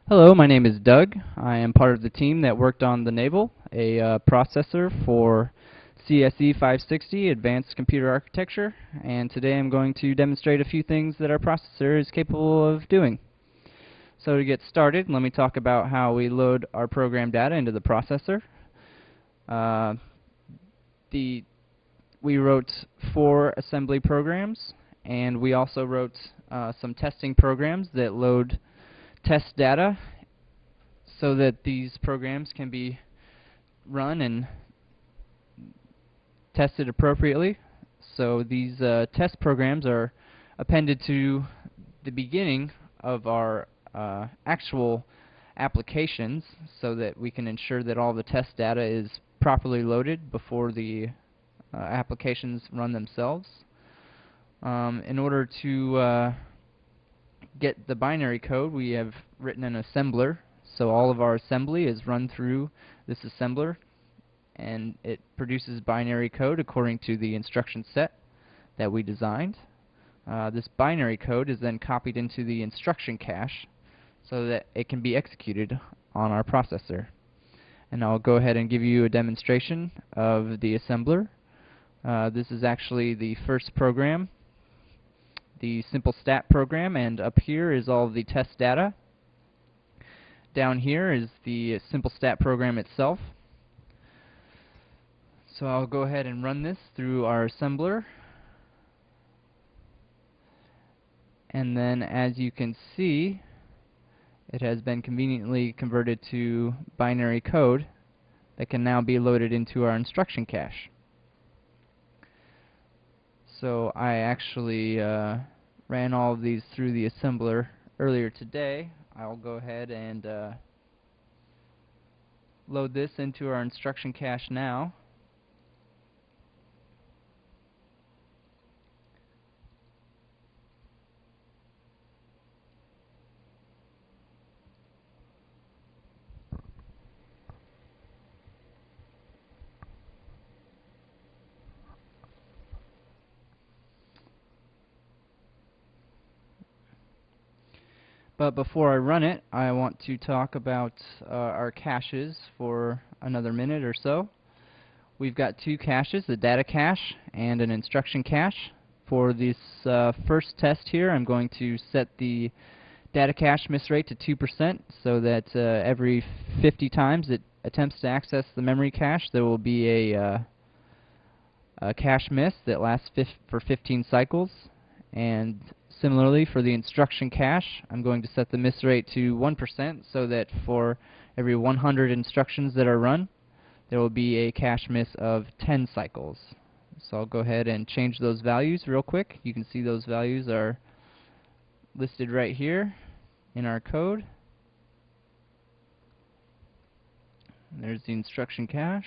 Hello, my name is Doug. I am part of the team that worked on the Navel, a processor for CSE560 Advanced Computer Architecture, and today I'm going to demonstrate a few things that our processor is capable of doing. So to get started, let me talk about how we load our program data into the processor. We wrote 4 assembly programs, and we also wrote some testing programs that load test data so that these programs can be run and tested appropriately. So these test programs are appended to the beginning of our actual applications so that we can ensure that all the test data is properly loaded before the applications run themselves. In order to get the binary code, we have written an assembler. So all of our assembly is run through this assembler, and it produces binary code according to the instruction set that we designed. This binary code is then copied into the instruction cache so that it can be executed on our processor. And I'll go ahead and give you a demonstration of the assembler. This is actually the first program, the simple stat program, and up here is all of the test data. Down here is the simple stat program itself. So I'll go ahead and run this through our assembler. And then, as you can see, it has been conveniently converted to binary code that can now be loaded into our instruction cache. So I actually ran all of these through the assembler earlier today. I'll go ahead and load this into our instruction cache now. But before I run it, I want to talk about our caches for another minute or so. We've got 2 caches, a data cache and an instruction cache. For this first test here, I'm going to set the data cache miss rate to 2% so that every 50 times it attempts to access the memory cache, there will be a cache miss that lasts for 15 cycles. And similarly, for the instruction cache, I'm going to set the miss rate to 1% so that for every 100 instructions that are run, there will be a cache miss of 10 cycles. So I'll go ahead and change those values real quick. You can see those values are listed right here in our code. And there's the instruction cache.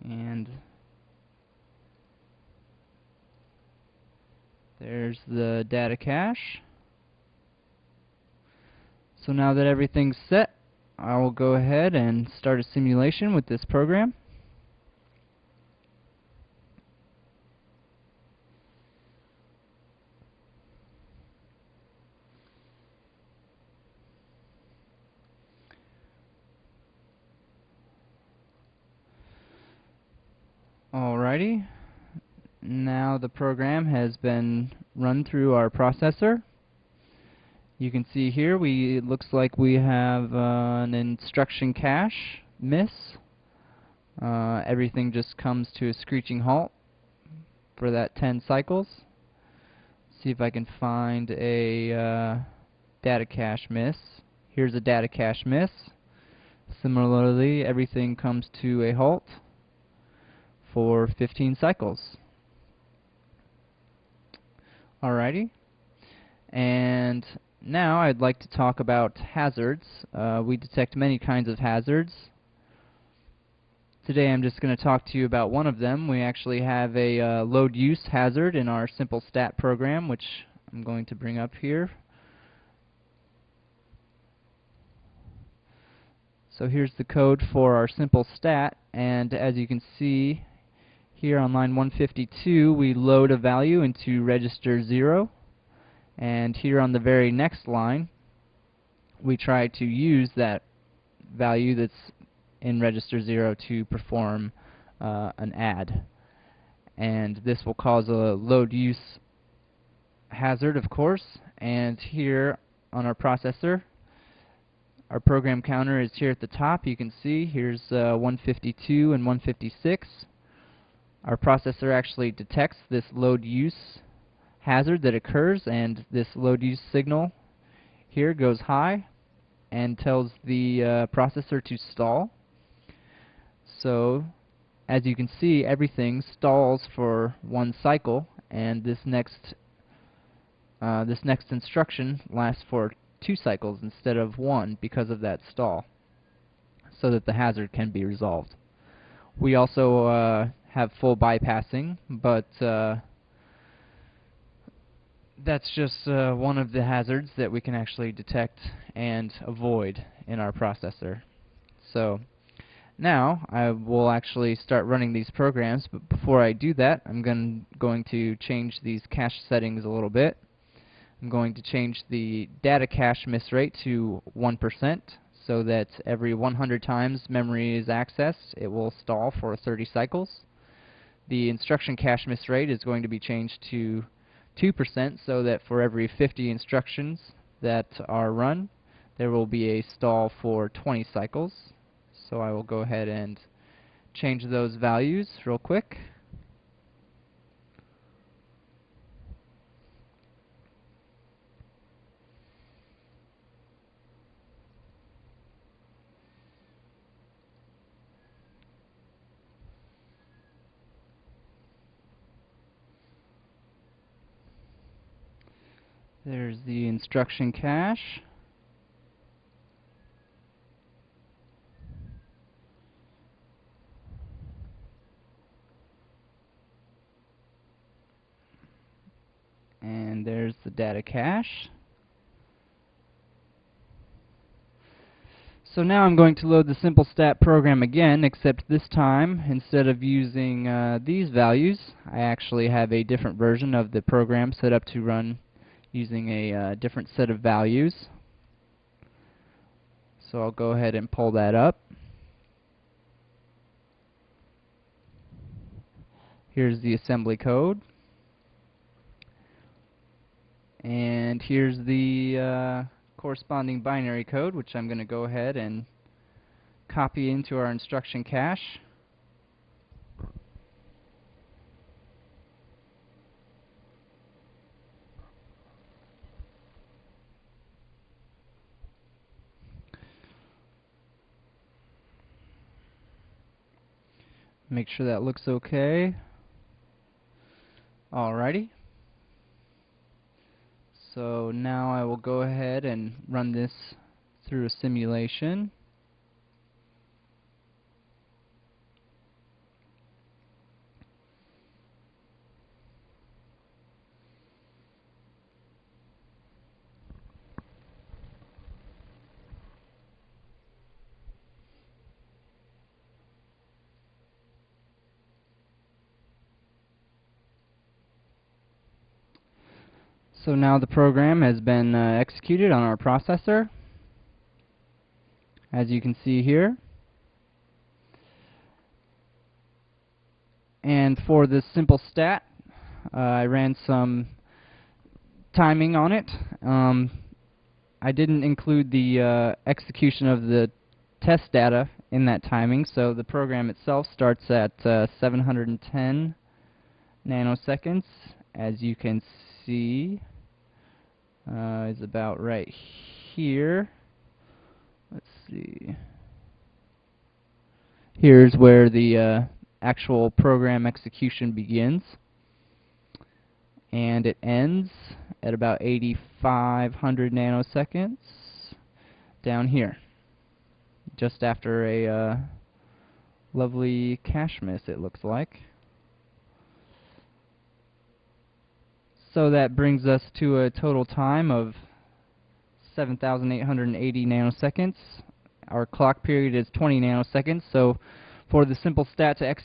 And there's the data cache. So now that everything's set, I will go ahead and start a simulation with this program. Alrighty, now the program has been run through our processor. You can see here it looks like we have an instruction cache miss. Everything just comes to a screeching halt for that 10 cycles. See if I can find a data cache miss. Here's a data cache miss. Similarly, everything comes to a halt for 15 cycles. Alrighty, and now I'd like to talk about hazards. We detect many kinds of hazards. Today I'm just going to talk to you about one of them. We actually have a load use hazard in our simple stat program, which I'm going to bring up here. So here's the code for our simple stat, and as you can see here on line 152, we load a value into register 0, and here on the very next line, we try to use that value that's in register 0 to perform an add. And this will cause a load use hazard, of course, and here on our processor, our program counter is here at the top. You can see here's 152 and 156. Our processor actually detects this load use hazard that occurs, and this load use signal here goes high and tells the processor to stall. So as you can see, everything stalls for 1 cycle, and this next instruction lasts for 2 cycles instead of 1 because of that stall, so that the hazard can be resolved. We also have full bypassing, but that's just one of the hazards that we can actually detect and avoid in our processor. So now I will actually start running these programs, but before I do that, I'm going to change these cache settings a little bit. I'm going to change the data cache miss rate to 1%, so that every 100 times memory is accessed, it will stall for 30 cycles. The instruction cache miss rate is going to be changed to 2%, so that for every 50 instructions that are run, there will be a stall for 20 cycles. So I will go ahead and change those values real quick. There's the instruction cache. And there's the data cache. So now I'm going to load the simple stat program again, except this time, instead of using these values, I actually have a different version of the program set up to run using a different set of values. So I'll go ahead and pull that up. Here's the assembly code. And here's the corresponding binary code, which I'm going to go ahead and copy into our instruction cache. Make sure that looks okay. Alrighty. So now I will go ahead and run this through a simulation. So now the program has been executed on our processor, as you can see here. And for this simple stat, I ran some timing on it. I didn't include the execution of the test data in that timing, so the program itself starts at 710 nanoseconds, as you can see. Is about right here. Let's see. Here's where the actual program execution begins, and it ends at about 8,500 nanoseconds down here, just after a lovely cache miss, it looks like. So that brings us to a total time of 7,880 nanoseconds. our clock period is 20 nanoseconds. So for the simple stat to